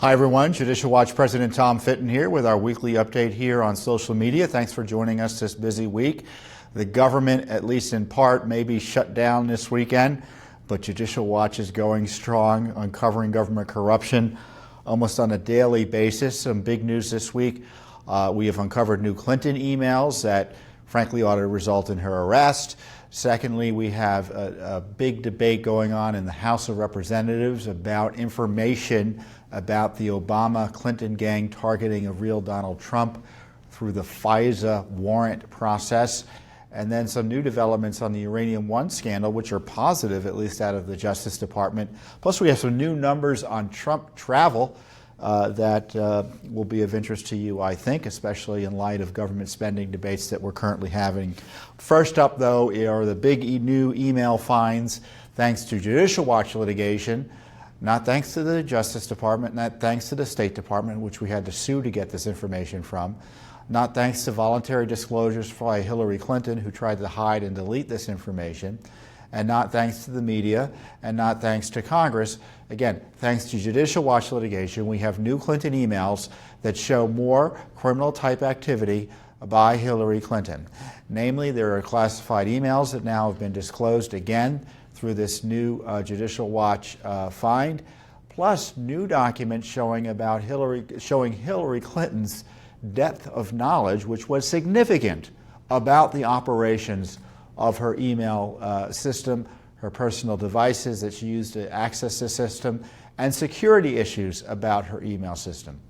Hi everyone, Judicial Watch President Tom Fitton here with our weekly update here on social media. Thanks for joining us this busy week. The government, at least in part, may be shut down this weekend, but Judicial Watch is going strong, uncovering government corruption almost on a daily basis. Some big news this week. We have uncovered new Clinton emails that frankly ought to result in her arrest. Secondly, we have a big debate going on in the House of Representatives about information about the Obama-Clinton gang targeting of real Donald Trump through the FISA warrant process. And then some new developments on the Uranium 1 scandal, which are positive, at least out of the Justice Department. Plus, we have some new numbers on Trump travel that will be of interest to you, I think, especially in light of government spending debates that we're currently having. First up, though, are the big new email finds thanks to Judicial Watch litigation, not thanks to the Justice Department, not thanks to the State Department, which we had to sue to get this information from, not thanks to voluntary disclosures by Hillary Clinton, who tried to hide and delete this information, and not thanks to the media, and not thanks to Congress. Again, thanks to Judicial Watch litigation, we have new Clinton emails that show more criminal-type activity by Hillary Clinton. Namely, there are classified emails that now have been disclosed again through this new Judicial Watch find, plus new documents showing Hillary Clinton's depth of knowledge, which was significant about the operations of her email system, her personal devices that she used to access the system, and security issues about her email system.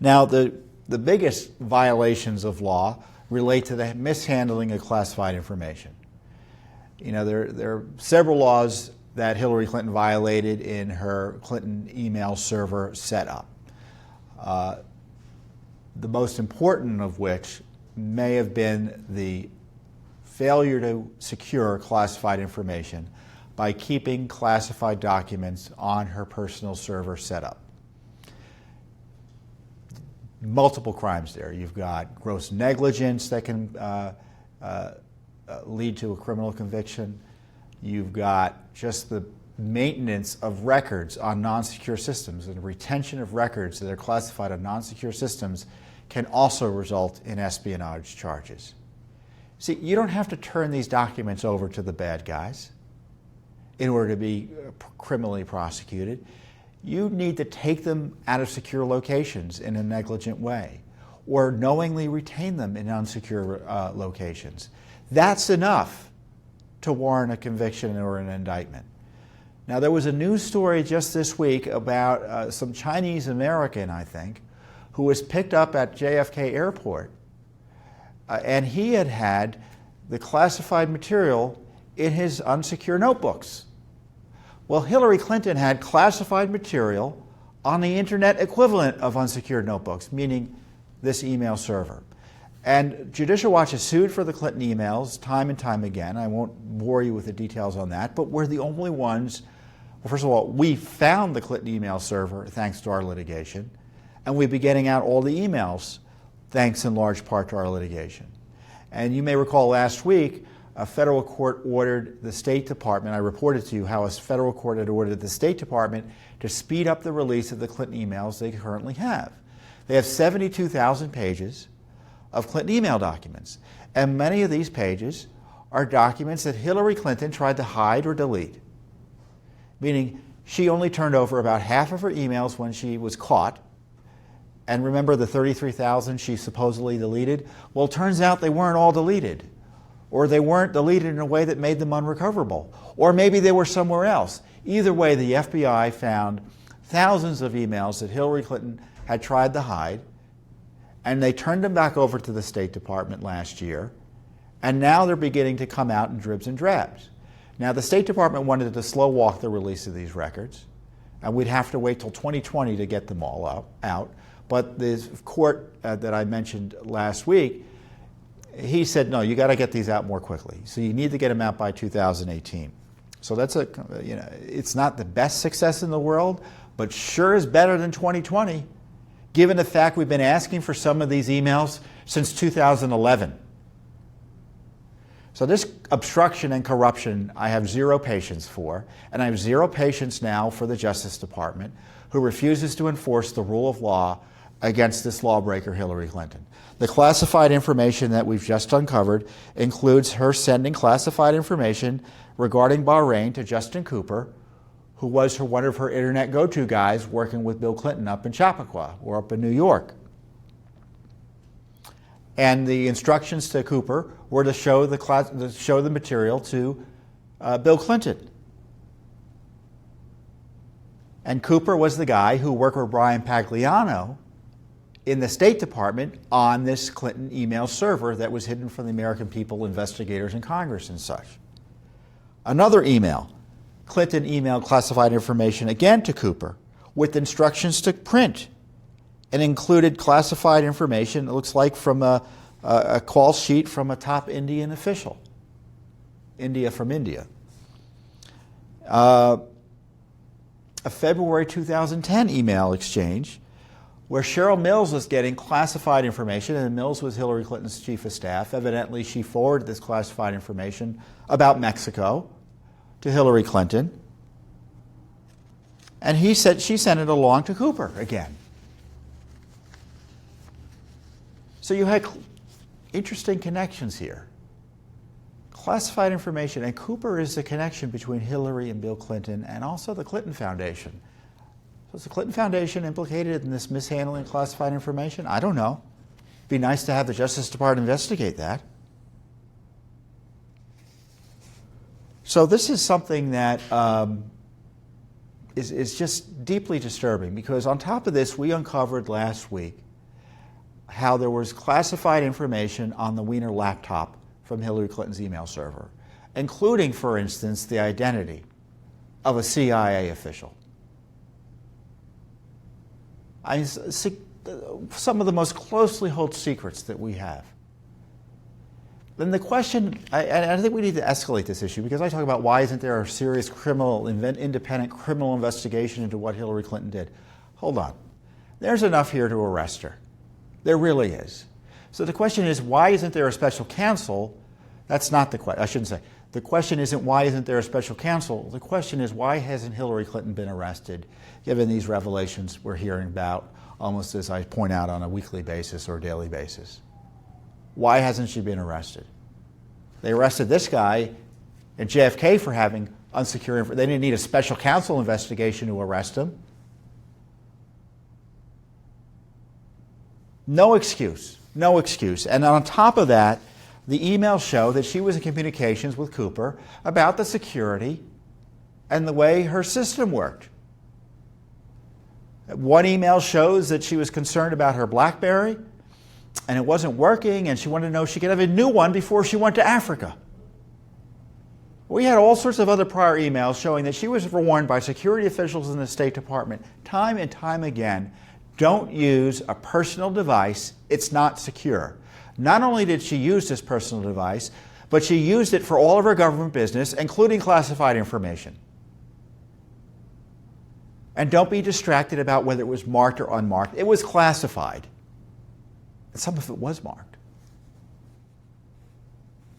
Now, the biggest violations of law relate to the mishandling of classified information. You know, there are several laws that Hillary Clinton violated in her Clinton email server setup. The most important of which may have been the failure to secure classified information by keeping classified documents on her personal server setup. Multiple crimes there. You've got gross negligence that can lead to a criminal conviction. You've got just the maintenance of records on non-secure systems, and retention of records that are classified on non-secure systems can also result in espionage charges. See, you don't have to turn these documents over to the bad guys in order to be criminally prosecuted. You need to take them out of secure locations in a negligent way, or knowingly retain them in unsecure locations. That's enough to warrant a conviction or an indictment. Now, there was a news story just this week about some Chinese American, I think, who was picked up at JFK Airport. And he had the classified material in his unsecure notebooks. Well, Hillary Clinton had classified material on the internet equivalent of unsecured notebooks, meaning this email server. And Judicial Watch has sued for the Clinton emails time and time again. I won't bore you with the details on that, but we're the only ones. Well, first of all, we found the Clinton email server thanks to our litigation, and we've been getting out all the emails thanks in large part to our litigation. And you may recall last week, a federal court ordered the State Department, I reported to you how a federal court had ordered the State Department to speed up the release of the Clinton emails they currently have. They have 72,000 pages of Clinton email documents, and many of these pages are documents that Hillary Clinton tried to hide or delete, meaning she only turned over about half of her emails when she was caught. And remember the 33,000 she supposedly deleted? Well, it turns out they weren't all deleted, or they weren't deleted in a way that made them unrecoverable, or maybe they were somewhere else. Either way, the FBI found thousands of emails that Hillary Clinton had tried to hide, and they turned them back over to the State Department last year, and now they're beginning to come out in dribs and drabs. Now, the State Department wanted to slow walk the release of these records, and we'd have to wait till 2020 to get them all out. But the court that I mentioned last week, he said, no, you got to get these out more quickly. So you need to get them out by 2018. So that's it's not the best success in the world, but sure is better than 2020, given the fact we've been asking for some of these emails since 2011. So this obstruction and corruption I have zero patience for, and I have zero patience now for the Justice Department, who refuses to enforce the rule of law against this lawbreaker, Hillary Clinton. The classified information that we've just uncovered includes her sending classified information regarding Bahrain to Justin Cooper, who was one of her internet go-to guys working with Bill Clinton up in Chappaqua or up in New York. And the instructions to Cooper were to show the material to Bill Clinton. And Cooper was the guy who worked with Brian Pagliano in the State Department on this Clinton email server that was hidden from the American people, investigators, and Congress and such. Another email, Clinton emailed classified information again to Cooper with instructions to print, and included classified information, it looks like from a call sheet from a top Indian official, from India. A February 2010 email exchange where Cheryl Mills was getting classified information, and Mills was Hillary Clinton's chief of staff. Evidently, she forwarded this classified information about Mexico to Hillary Clinton, and she sent it along to Cooper again. So you had interesting connections here. Classified information, and Cooper is the connection between Hillary and Bill Clinton and also the Clinton Foundation. So is the Clinton Foundation implicated in this mishandling of classified information? I don't know. It'd be nice to have the Justice Department investigate that. So this is something that is just deeply disturbing, because on top of this, we uncovered last week how there was classified information on the Wiener laptop from Hillary Clinton's email server, including, for instance, the identity of a CIA official. Some of the most closely held secrets that we have. Then the question, I think we need to escalate this issue, because I talk about why isn't there a serious independent criminal investigation into what Hillary Clinton did. Hold on. There's enough here to arrest her. There really is. So the question is, why isn't there a special counsel? That's not the question. I shouldn't say. The question isn't why isn't there a special counsel. The question is, why hasn't Hillary Clinton been arrested, given these revelations we're hearing about, almost as I point out, on a weekly basis or daily basis? Why hasn't she been arrested? They arrested this guy at JFK for having unsecure information. They didn't need a special counsel investigation to arrest him. No excuse. No excuse. And on top of that, the emails show that she was in communications with Cooper about the security and the way her system worked. One email shows that she was concerned about her BlackBerry, and it wasn't working, and she wanted to know if she could have a new one before she went to Africa. We had all sorts of other prior emails showing that she was warned by security officials in the State Department time and time again, don't use a personal device, it's not secure. Not only did she use this personal device, but she used it for all of her government business, including classified information. And don't be distracted about whether it was marked or unmarked. It was classified. And some of it was marked.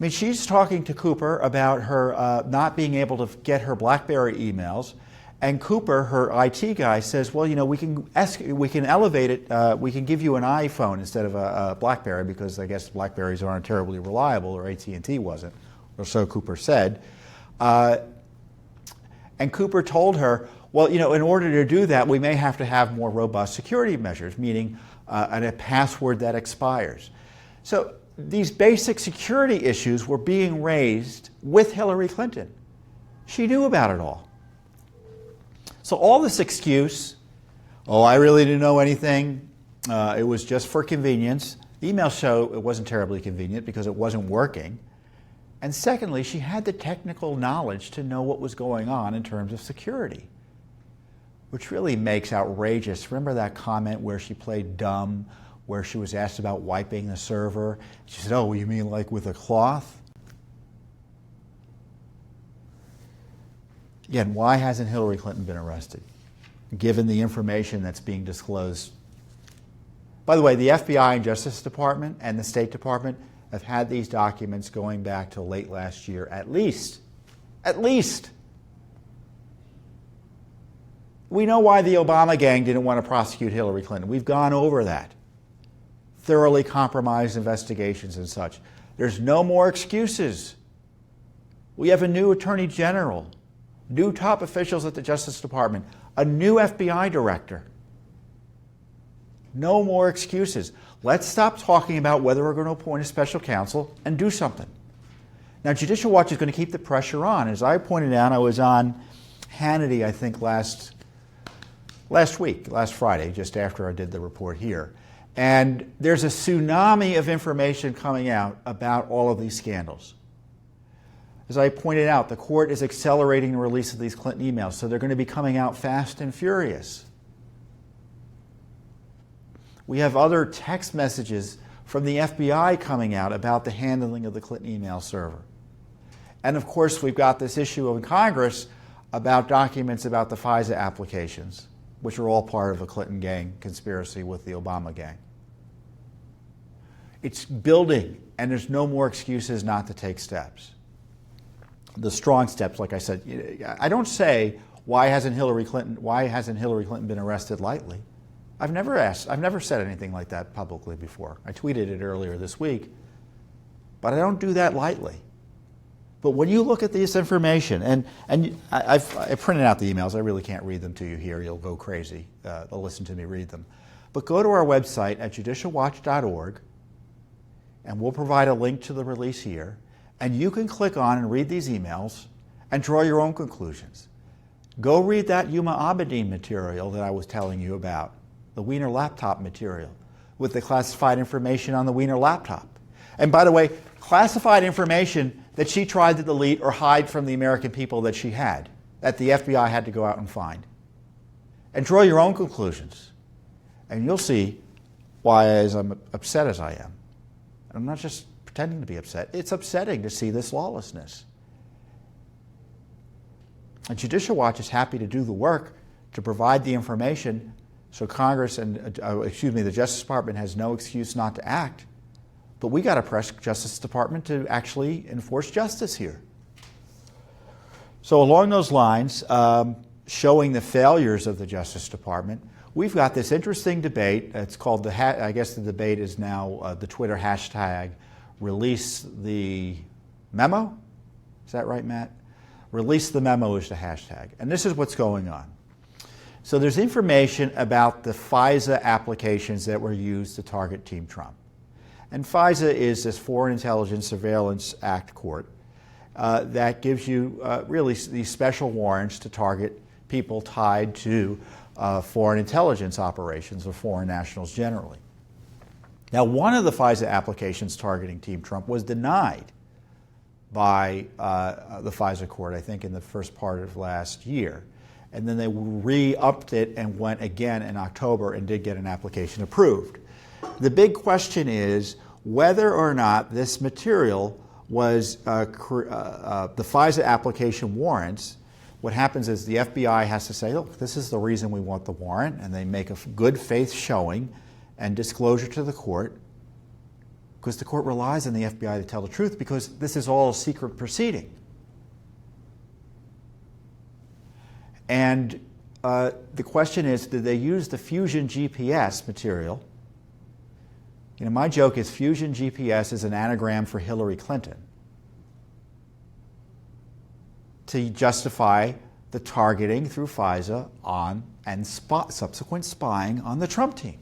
I mean, she's talking to Cooper about her not being able to get her BlackBerry emails, and Cooper, her IT guy, says, well, you know, we can elevate it, we can give you an iPhone instead of a BlackBerry, because I guess BlackBerries aren't terribly reliable, or AT&T wasn't, or so Cooper said. And Cooper told her, well, you know, in order to do that, we may have to have more robust security measures, meaning a password that expires. So these basic security issues were being raised with Hillary Clinton. She knew about it all. So all this excuse, oh, I really didn't know anything, it was just for convenience. The emails show it wasn't terribly convenient because it wasn't working. And secondly, she had the technical knowledge to know what was going on in terms of security, which really makes outrageous. Remember that comment where she played dumb, where she was asked about wiping the server? She said, oh, you mean like with a cloth? Again, why hasn't Hillary Clinton been arrested, given the information that's being disclosed? By the way, the FBI and Justice Department and the State Department, have had these documents going back to late last year, at least. At least. We know why the Obama gang didn't want to prosecute Hillary Clinton. We've gone over that. Thoroughly compromised investigations and such. There's no more excuses. We have a new Attorney General, new top officials at the Justice Department, a new FBI director. No more excuses. Let's stop talking about whether we're going to appoint a special counsel and do something. Now, Judicial Watch is going to keep the pressure on. As I pointed out, I was on Hannity, I think, last Friday, just after I did the report here. And there's a tsunami of information coming out about all of these scandals. As I pointed out, the court is accelerating the release of these Clinton emails, so they're going to be coming out fast and furious. We have other text messages from the FBI coming out about the handling of the Clinton email server. And of course, we've got this issue in Congress about documents about the FISA applications, which are all part of a Clinton gang conspiracy with the Obama gang. It's building, and there's no more excuses not to take steps. The strong steps, like I said, I don't say, why hasn't Hillary Clinton been arrested lightly? I've never said anything like that publicly before. I tweeted it earlier this week, but I don't do that lightly. But when you look at this information, and I printed out the emails, I really can't read them to you here, you'll go crazy. They'll listen to me read them. But go to our website at judicialwatch.org, and we'll provide a link to the release here, and you can click on and read these emails and draw your own conclusions. Go read that Yuma Abedin material that I was telling you about, the Wiener laptop material, with the classified information on the Wiener laptop. And by the way, classified information that she tried to delete or hide from the American people that she had, that the FBI had to go out and find. And draw your own conclusions. And you'll see why I'm upset as I am. I'm not just pretending to be upset. It's upsetting to see this lawlessness. And Judicial Watch is happy to do the work to provide the information so Congress and, the Justice Department has no excuse not to act. But we got to press Justice Department to actually enforce justice here. So along those lines, showing the failures of the Justice Department, we've got this interesting debate. It's called I guess the debate is now the Twitter hashtag release the memo. Is that right, Matt? Release the memo is the hashtag. And this is what's going on. So there's information about the FISA applications that were used to target Team Trump. And FISA is this Foreign Intelligence Surveillance Act court that gives you really these special warrants to target people tied to foreign intelligence operations or foreign nationals generally. Now, one of the FISA applications targeting Team Trump was denied by the FISA court, I think, in the first part of last year. And then they re-upped it and went again in October and did get an application approved. The big question is whether or not this material was the FISA application warrants. What happens is the FBI has to say, look, this is the reason we want the warrant, and they make a good faith showing and disclosure to the court, because the court relies on the FBI to tell the truth, because this is all a secret proceeding. And the question is, did they use the Fusion GPS material? You know, my joke is Fusion GPS is an anagram for Hillary Clinton to justify the targeting through FISA on and subsequent spying on the Trump team.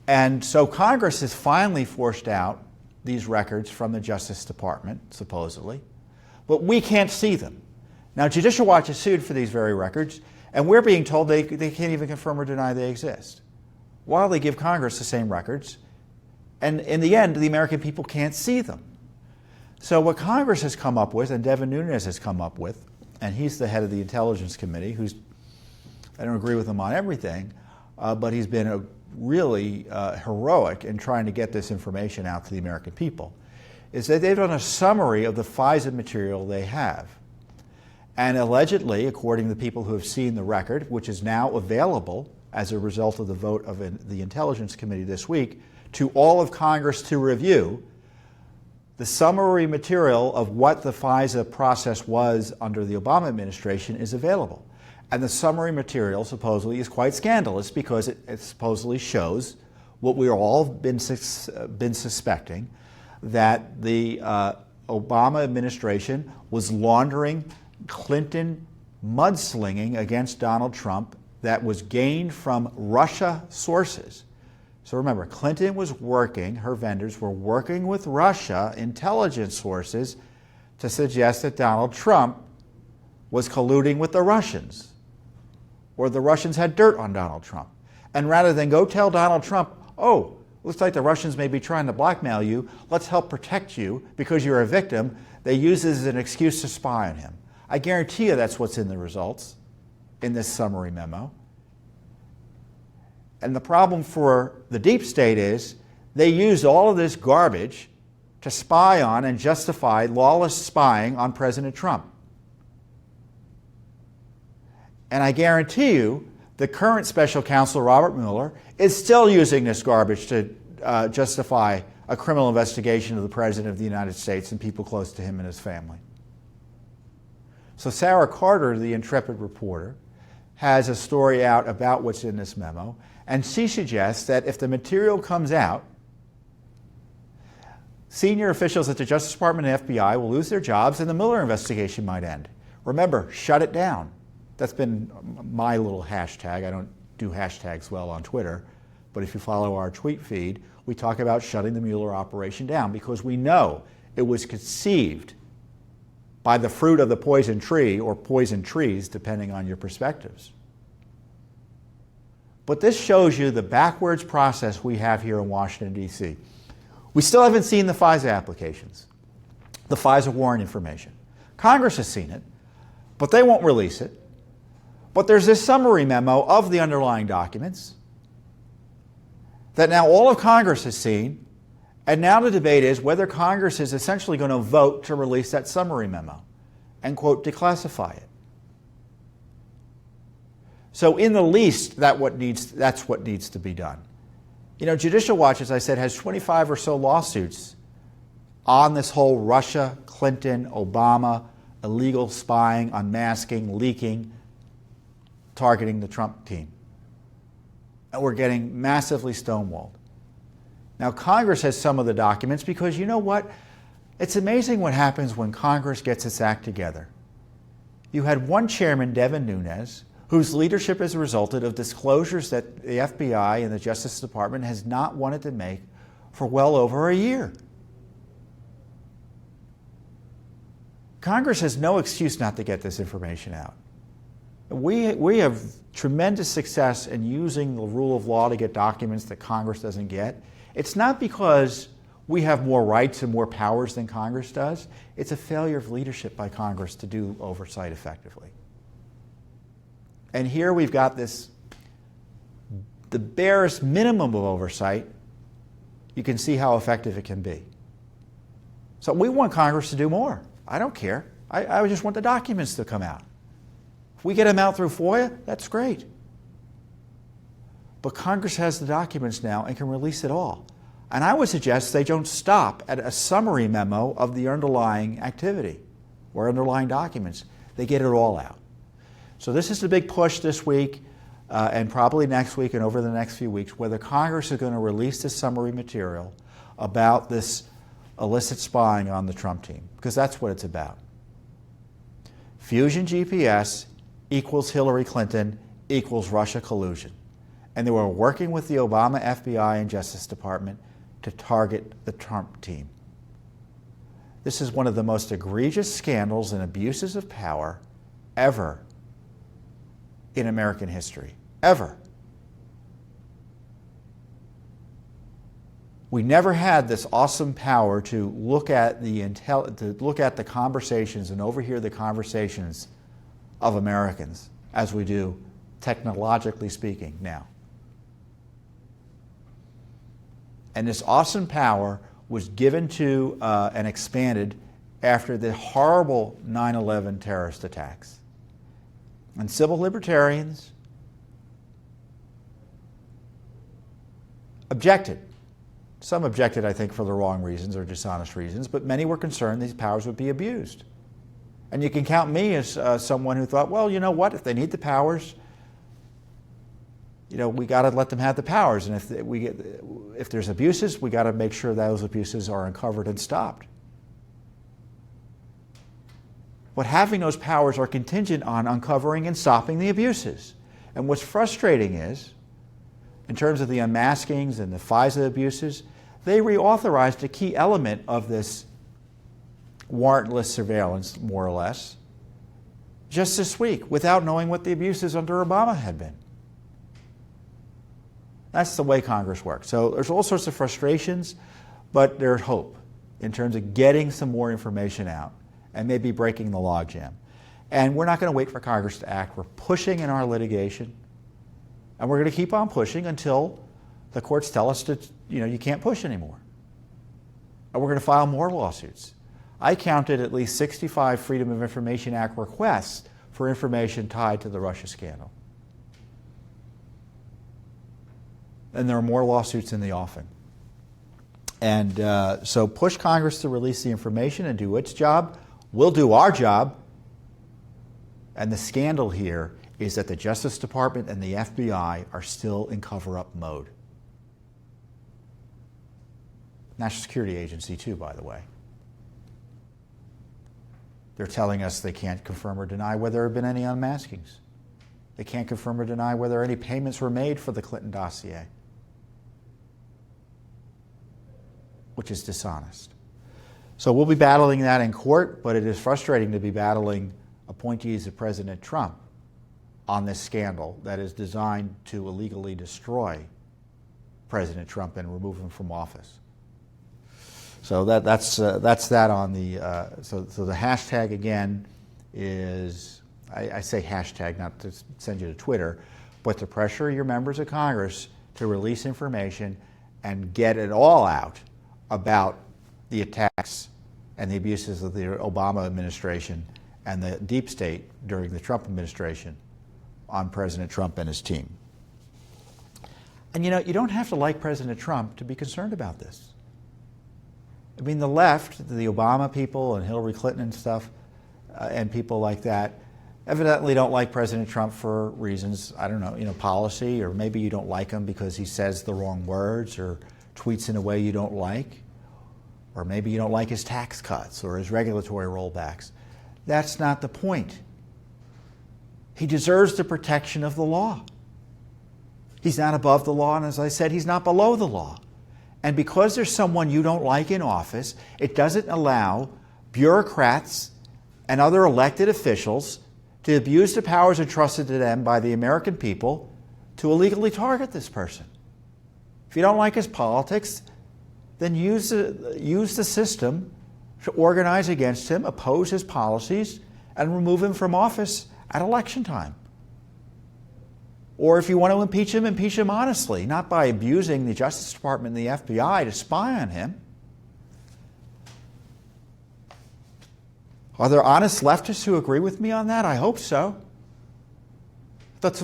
And so Congress has finally forced out these records from the Justice Department, supposedly, but we can't see them. Now, Judicial Watch is sued for these very records, and we're being told they can't even confirm or deny they exist, while they give Congress the same records, and in the end, the American people can't see them. So what Congress has come up with, and Devin Nunes has come up with, and he's the head of the Intelligence Committee, I don't agree with him on everything, but he's been really heroic in trying to get this information out to the American people, is that they've done a summary of the FISA material they have. And allegedly, according to the people who have seen the record, which is now available as a result of the vote of the Intelligence Committee this week, to all of Congress to review, the summary material of what the FISA process was under the Obama administration is available. And the summary material supposedly is quite scandalous because it supposedly shows what we've all been suspecting, that the Obama administration was laundering Clinton mudslinging against Donald Trump that was gained from Russia sources. So remember, Clinton was working, her vendors were working with Russia intelligence sources to suggest that Donald Trump was colluding with the Russians, or the Russians had dirt on Donald Trump. And rather than go tell Donald Trump, oh, looks like the Russians may be trying to blackmail you, let's help protect you because you're a victim, they use this as an excuse to spy on him. I guarantee you that's what's in the results in this summary memo. And the problem for the deep state is they used all of this garbage to spy on and justify lawless spying on President Trump. And I guarantee you the current special counsel, Robert Mueller, is still using this garbage to justify a criminal investigation of the President of the United States and people close to him and his family. So Sarah Carter, the intrepid reporter, has a story out about what's in this memo, and she suggests that if the material comes out, senior officials at the Justice Department and FBI will lose their jobs and the Mueller investigation might end. Remember, shut it down. That's been my little hashtag. I don't do hashtags well on Twitter, but if you follow our tweet feed, we talk about shutting the Mueller operation down because we know it was conceived by the fruit of the poison tree, or poison trees, depending on your perspectives. But this shows you the backwards process we have here in Washington, D.C. We still haven't seen the FISA applications, the FISA warrant information. Congress has seen it, but they won't release it. But there's this summary memo of the underlying documents that now all of Congress has seen, and now the debate is whether Congress is essentially going to vote to release that summary memo and, quote, declassify it. So in the least, that's what needs to be done. You know, Judicial Watch, as I said, has 25 or so lawsuits on this whole Russia, Clinton, Obama, illegal spying, unmasking, leaking, targeting the Trump team. And we're getting massively stonewalled. Now, Congress has some of the documents because you know what? It's amazing what happens when Congress gets its act together. You had one chairman, Devin Nunes, whose leadership has resulted of disclosures that the FBI and the Justice Department has not wanted to make for well over a year. Congress has no excuse not to get this information out. We have tremendous success in using the rule of law to get documents that Congress doesn't get. It's not because we have more rights and more powers than Congress does. It's a failure of leadership by Congress to do oversight effectively. And here we've got this, the barest minimum of oversight. You can see how effective it can be. So we want Congress to do more. I don't care. I just want the documents to come out. If we get them out through FOIA, that's great. But Congress has the documents now and can release it all. And I would suggest they don't stop at a summary memo of the underlying activity or underlying documents. They get it all out. So this is the big push this week and probably next week and over the next few weeks, whether Congress is going to release this summary material about this illicit spying on the Trump team, because that's what it's about. Fusion GPS equals Hillary Clinton equals Russia collusion. And they were working with the Obama FBI and Justice Department to target the Trump team. This is one of the most egregious scandals and abuses of power ever in American history, ever. We never had this awesome power to look at the conversations and overhear the conversations of Americans as we do, technologically speaking, now. And this awesome power was given to and expanded after the horrible 9/11 terrorist attacks. And civil libertarians objected Some objected, I think, for the wrong reasons or dishonest reasons, but many were concerned these powers would be abused. And you can count me as someone who thought, well, you know what, if they need the powers, we got to let them have the powers. And if there's abuses, we got to make sure those abuses are uncovered and stopped. But having those powers are contingent on uncovering and stopping the abuses. And what's frustrating is, in terms of the unmaskings and the FISA abuses, they reauthorized a key element of this warrantless surveillance, more or less, just this week, without knowing what the abuses under Obama had been. That's the way Congress works. So there's all sorts of frustrations, but there's hope in terms of getting some more information out and maybe breaking the logjam. And we're not going to wait for Congress to act. We're pushing in our litigation, and we're going to keep on pushing until the courts tell us that you can't push anymore. And we're going to file more lawsuits. I counted at least 65 Freedom of Information Act requests for information tied to the Russia scandal. And there are more lawsuits in the offing. And so push Congress to release the information and do its job. We'll do our job. And the scandal here is that the Justice Department and the FBI are still in cover-up mode. National Security Agency too, by the way. They're telling us they can't confirm or deny whether there have been any unmaskings. They can't confirm or deny whether any payments were made for the Clinton dossier, which is dishonest. So we'll be battling that in court, but it is frustrating to be battling appointees of President Trump on this scandal that is designed to illegally destroy President Trump and remove him from office. So that's that on the so the hashtag again is I say hashtag not to send you to Twitter, but to pressure your members of Congress to release information and get it all out about the attacks and the abuses of the Obama administration and the deep state during the Trump administration on President Trump and his team. And you don't have to like President Trump to be concerned about this. I mean, the left, the Obama people and Hillary Clinton and stuff, and people like that, evidently don't like President Trump for reasons, I don't know, policy, or maybe you don't like him because he says the wrong words or tweets in a way you don't like, or maybe you don't like his tax cuts or his regulatory rollbacks. That's not the point. He deserves the protection of the law. He's not above the law, and as I said, he's not below the law. And because there's someone you don't like in office, it doesn't allow bureaucrats and other elected officials to abuse the powers entrusted to them by the American people to illegally target this person. If you don't like his politics, then use the system to organize against him, oppose his policies, and remove him from office at election time. Or if you want to impeach him honestly, not by abusing the Justice Department and the FBI to spy on him. Are there honest leftists who agree with me on that? I hope so. That's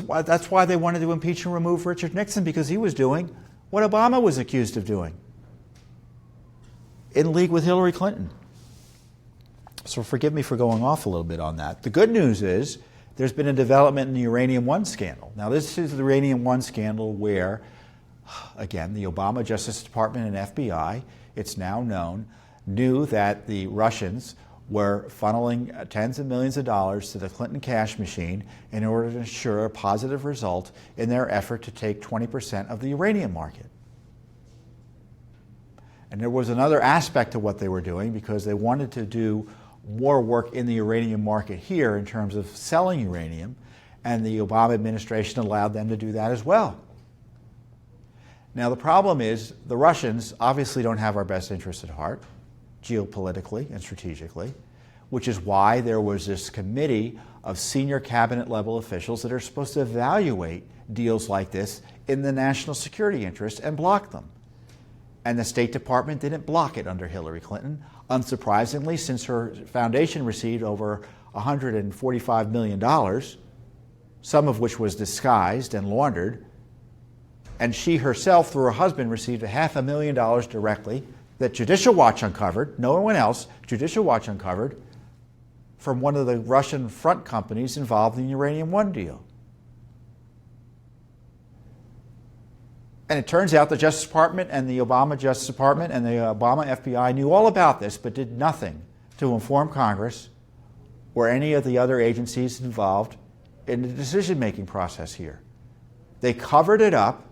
why they wanted to impeach and remove Richard Nixon, because he was doing what Obama was accused of doing, in league with Hillary Clinton. So forgive me for going off a little bit on that. The good news is there's been a development in the Uranium One scandal. Now, this is the Uranium One scandal where, again, the Obama Justice Department and FBI, it's now known, knew that the Russians were funneling tens of millions of dollars to the Clinton cash machine in order to ensure a positive result in their effort to take 20% of the uranium market. And there was another aspect to what they were doing, because they wanted to do more work in the uranium market here in terms of selling uranium, and the Obama administration allowed them to do that as well. Now, the problem is the Russians obviously don't have our best interests at heart, geopolitically and strategically, which is why there was this committee of senior cabinet level officials that are supposed to evaluate deals like this in the national security interest and block them. And the State Department didn't block it under Hillary Clinton, unsurprisingly, since her foundation received over $145 million, some of which was disguised and laundered And she herself, through her husband, received $500,000 directly that Judicial Watch uncovered, no one else, Judicial Watch uncovered, from one of the Russian front companies involved in the Uranium One deal. And it turns out the Justice Department and the Obama Justice Department and the Obama FBI knew all about this, but did nothing to inform Congress or any of the other agencies involved in the decision-making process here. They covered it up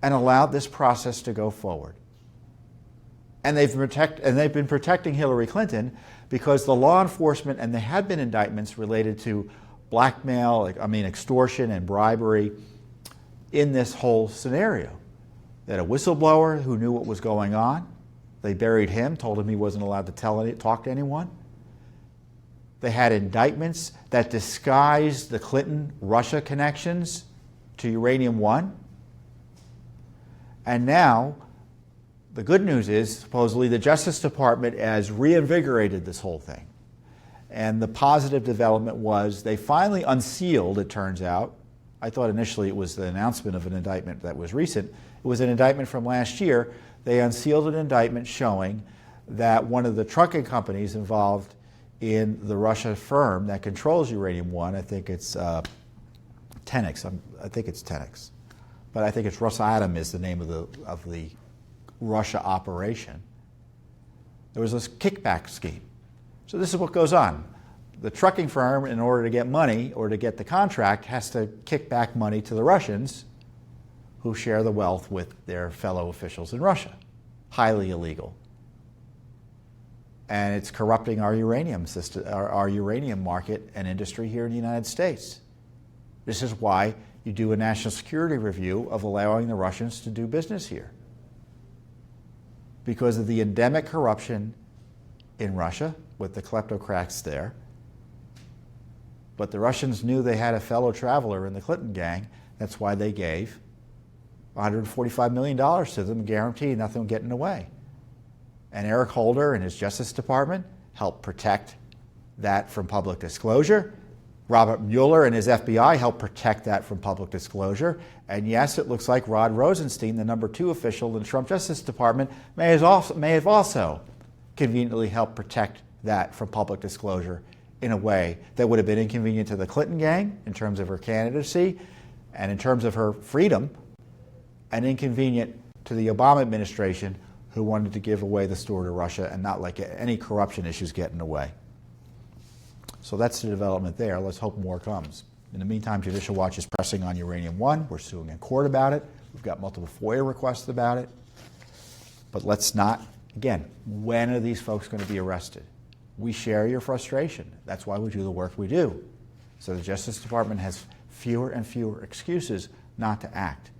and allowed this process to go forward. And they've been protecting Hillary Clinton because the law enforcement, and there had been indictments related to blackmail, extortion and bribery in this whole scenario. They had a whistleblower who knew what was going on. They buried him, told him he wasn't allowed to talk to anyone. They had indictments that disguised the Clinton-Russia connections to Uranium One. And now, the good news is, supposedly, the Justice Department has reinvigorated this whole thing. And the positive development was they finally unsealed, it turns out. I thought initially it was the announcement of an indictment that was recent. It was an indictment from last year. They unsealed an indictment showing that one of the trucking companies involved in the Russia firm that controls Uranium One, I think it's Tenex. I think it's Tenex, but I think it's Rosatom is the name of the Russia operation. There was this kickback scheme. So this is what goes on. The trucking firm, in order to get money or to get the contract, has to kick back money to the Russians, who share the wealth with their fellow officials in Russia. Highly illegal. And it's corrupting our uranium system, our uranium market and industry here in the United States. This is why you do a national security review of allowing the Russians to do business here. Because of the endemic corruption in Russia with the kleptocrats there. But the Russians knew they had a fellow traveler in the Clinton gang. That's why they gave $145 million to them, guaranteed nothing would get in the way. And Eric Holder and his Justice Department helped protect that from public disclosure. Robert Mueller and his FBI helped protect that from public disclosure. And yes, it looks like Rod Rosenstein, the number 2 official in the Trump Justice Department, may have also conveniently helped protect that from public disclosure in a way that would have been inconvenient to the Clinton gang in terms of her candidacy and in terms of her freedom, and inconvenient to the Obama administration, who wanted to give away the store to Russia and not let any corruption issues get in the way. So that's the development there. Let's hope more comes. In the meantime, Judicial Watch is pressing on Uranium One. We're suing in court about it. We've got multiple FOIA requests about it. But let's not, again, when are these folks going to be arrested? We share your frustration. That's why we do the work we do. So the Justice Department has fewer and fewer excuses not to act.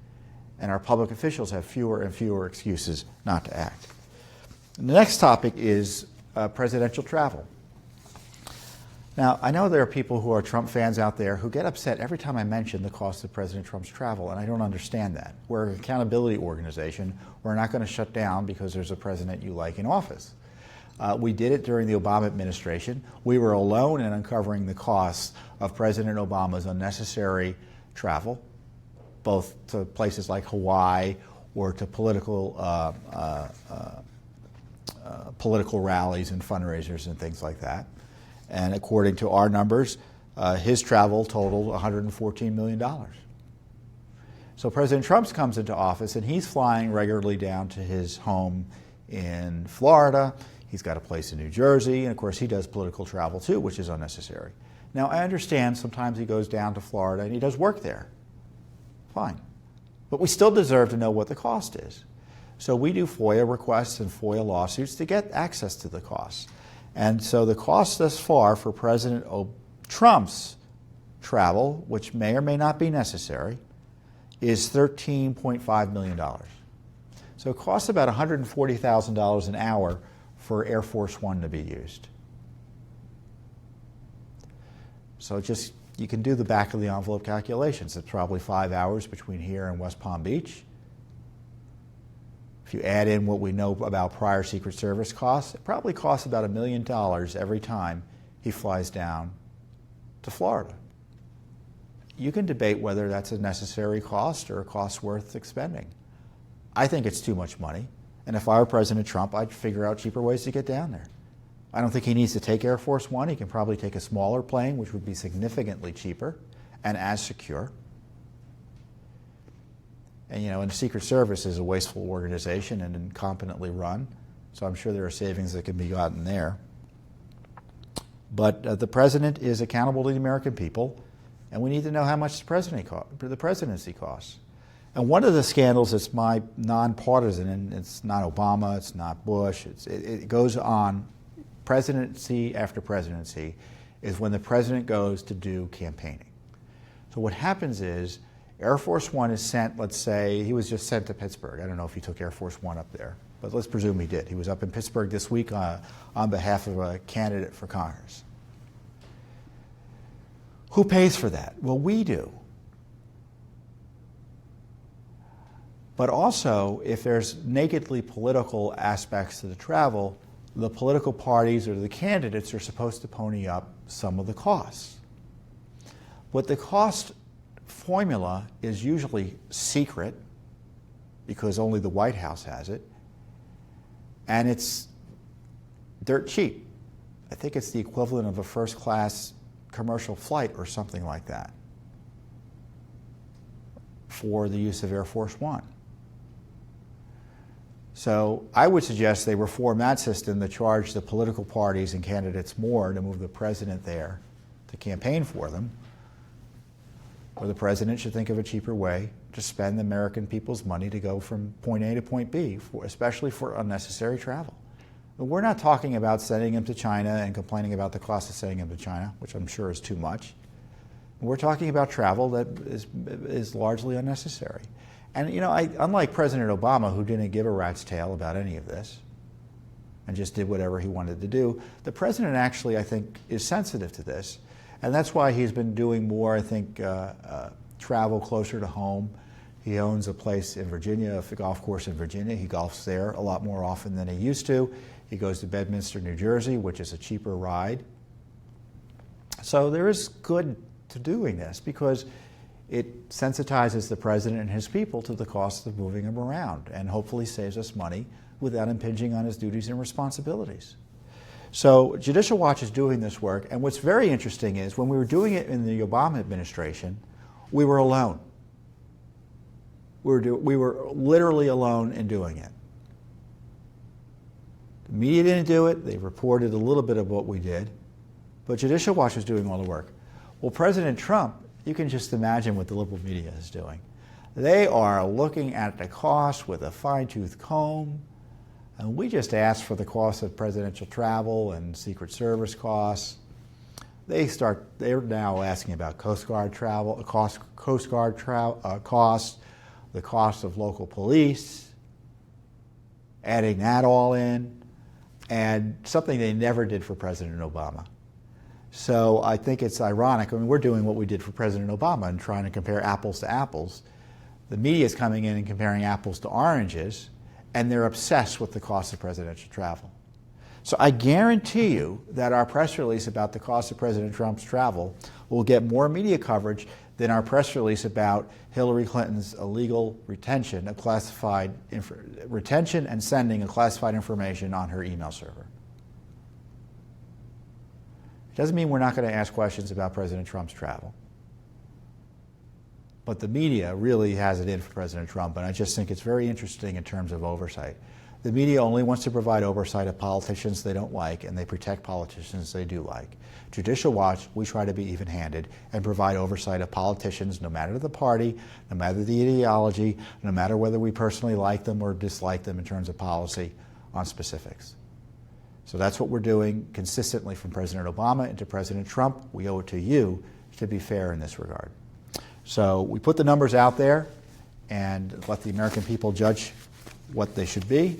And our public officials have fewer and fewer excuses not to act. And the next topic is presidential travel. Now, I know there are people who are Trump fans out there who get upset every time I mention the cost of President Trump's travel, and I don't understand that. We're an accountability organization. We're not going to shut down because there's a president you like in office. We did it during the Obama administration. We were alone in uncovering the costs of President Obama's unnecessary travel, both to places like Hawaii or to political rallies and fundraisers and things like that. And according to our numbers, his travel totaled $114 million. So President Trump comes into office and he's flying regularly down to his home in Florida. He's got a place in New Jersey, and of course he does political travel too, which is unnecessary. Now I understand sometimes he goes down to Florida and he does work there. Fine. But we still deserve to know what the cost is. So we do FOIA requests and FOIA lawsuits to get access to the costs. And so the cost thus far for President Trump's travel, which may or may not be necessary, is $13.5 million. So it costs about $140,000 an hour for Air Force One to be used. So just, you can do the back of the envelope calculations. It's probably 5 hours between here and West Palm Beach. If you add in what we know about prior Secret Service costs, it probably costs about $1 million every time he flies down to Florida. you can debate whether that's a necessary cost or a cost worth expending. I think it's too much money, and if I were President Trump, I'd figure out cheaper ways to get down there. I don't think he needs to take Air Force One. He can probably take a smaller plane, which would be significantly cheaper and as secure. And and the Secret Service is a wasteful organization and incompetently run, so I'm sure there are savings that can be gotten there. But the president is accountable to the American people, and we need to know how much the presidency costs. And one of the scandals that's my nonpartisan, and it's not Obama, it's not Bush, it goes on presidency after presidency, is when the president goes to do campaigning. So what happens is Air Force One is sent, let's say, he was just sent to Pittsburgh. I don't know if he took Air Force One up there, but let's presume he did. He was up in Pittsburgh this week on behalf of a candidate for Congress. Who pays for that? Well, we do. But also, if there's nakedly political aspects to the travel, the political parties or the candidates are supposed to pony up some of the costs. But the cost formula is usually secret because only the White House has it, and it's dirt cheap. I think it's the equivalent of a first-class commercial flight or something like that for the use of Air Force One. So I would suggest they reform that system to charge the political parties and candidates more to move the president there to campaign for them. Or the president should think of a cheaper way to spend the American people's money to go from point A to point B, especially for unnecessary travel. But we're not talking about sending him to China and complaining about the cost of sending him to China, which I'm sure is too much. We're talking about travel that is largely unnecessary. And unlike President Obama, who didn't give a rat's tail about any of this and just did whatever he wanted to do, the president actually, I think, is sensitive to this. And that's why he's been doing more, I think, travel closer to home. He owns a place in Virginia, a golf course in Virginia. He golfs there a lot more often than he used to. He goes to Bedminster, New Jersey, which is a cheaper ride. So there is good to doing this because it sensitizes the president and his people to the cost of moving him around and hopefully saves us money without impinging on his duties and responsibilities. So Judicial Watch is doing this work, and what's very interesting is when we were doing it in the Obama administration, we were alone. We were literally alone in doing it. The media didn't do it. They reported a little bit of what we did, but Judicial Watch was doing all the work. Well, President Trump, you can just imagine what the liberal media is doing. They are looking at the cost with a fine-tooth comb, and we just asked for the cost of presidential travel and Secret Service costs. They're now asking about Coast Guard travel, costs, the cost of local police, adding that all in, and something they never did for President Obama. So I think it's ironic. I mean, we're doing what we did for President Obama and trying to compare apples to apples. The media is coming in and comparing apples to oranges, and they're obsessed with the cost of presidential travel. So I guarantee you that our press release about the cost of President Trump's travel will get more media coverage than our press release about Hillary Clinton's illegal retention of retention and sending of classified information on her email server. It doesn't mean we're not going to ask questions about President Trump's travel. But the media really has it in for President Trump, and I just think it's very interesting in terms of oversight. The media only wants to provide oversight of politicians they don't like, and they protect politicians they do like. Judicial Watch, we try to be even-handed and provide oversight of politicians no matter the party, no matter the ideology, no matter whether we personally like them or dislike them in terms of policy on specifics. So that's what we're doing consistently from President Obama into President Trump. We owe it to you to be fair in this regard. So we put the numbers out there and let the American people judge what they should be.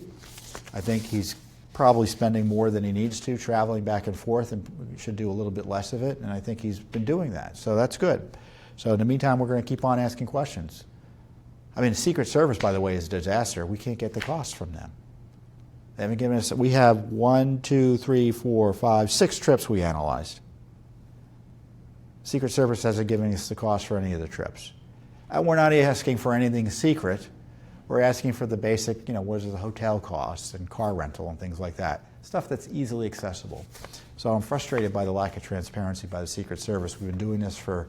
I think he's probably spending more than he needs to, traveling back and forth, and should do a little bit less of it, and I think he's been doing that. So that's good. So in the meantime, we're going to keep on asking questions. I mean, the Secret Service, by the way, is a disaster. We can't get the costs from them. They haven't given us, we have 6 trips we analyzed. Secret Service hasn't given us the cost for any of the trips. And we're not asking for anything secret. We're asking for the basic, what is the hotel costs and car rental and things like that. Stuff that's easily accessible. So I'm frustrated by the lack of transparency by the Secret Service. We've been doing this for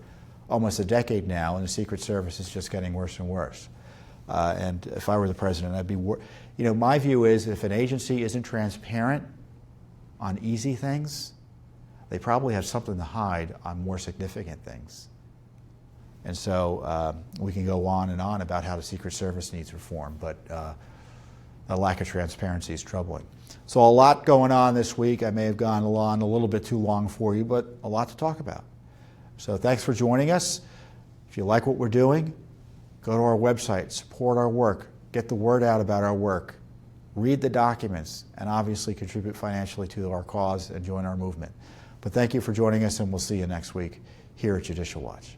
almost a decade now, and the Secret Service is just getting worse and worse. And if I were the president, I'd be, my view is if an agency isn't transparent on easy things, they probably have something to hide on more significant things. And so we can go on and on about how the Secret Service needs reform, but the lack of transparency is troubling. So a lot going on this week. I may have gone on a little bit too long for you, but a lot to talk about. So thanks for joining us. If you like what we're doing, go to our website, support our work, get the word out about our work, read the documents, and obviously contribute financially to our cause and join our movement. But thank you for joining us, and we'll see you next week here at Judicial Watch.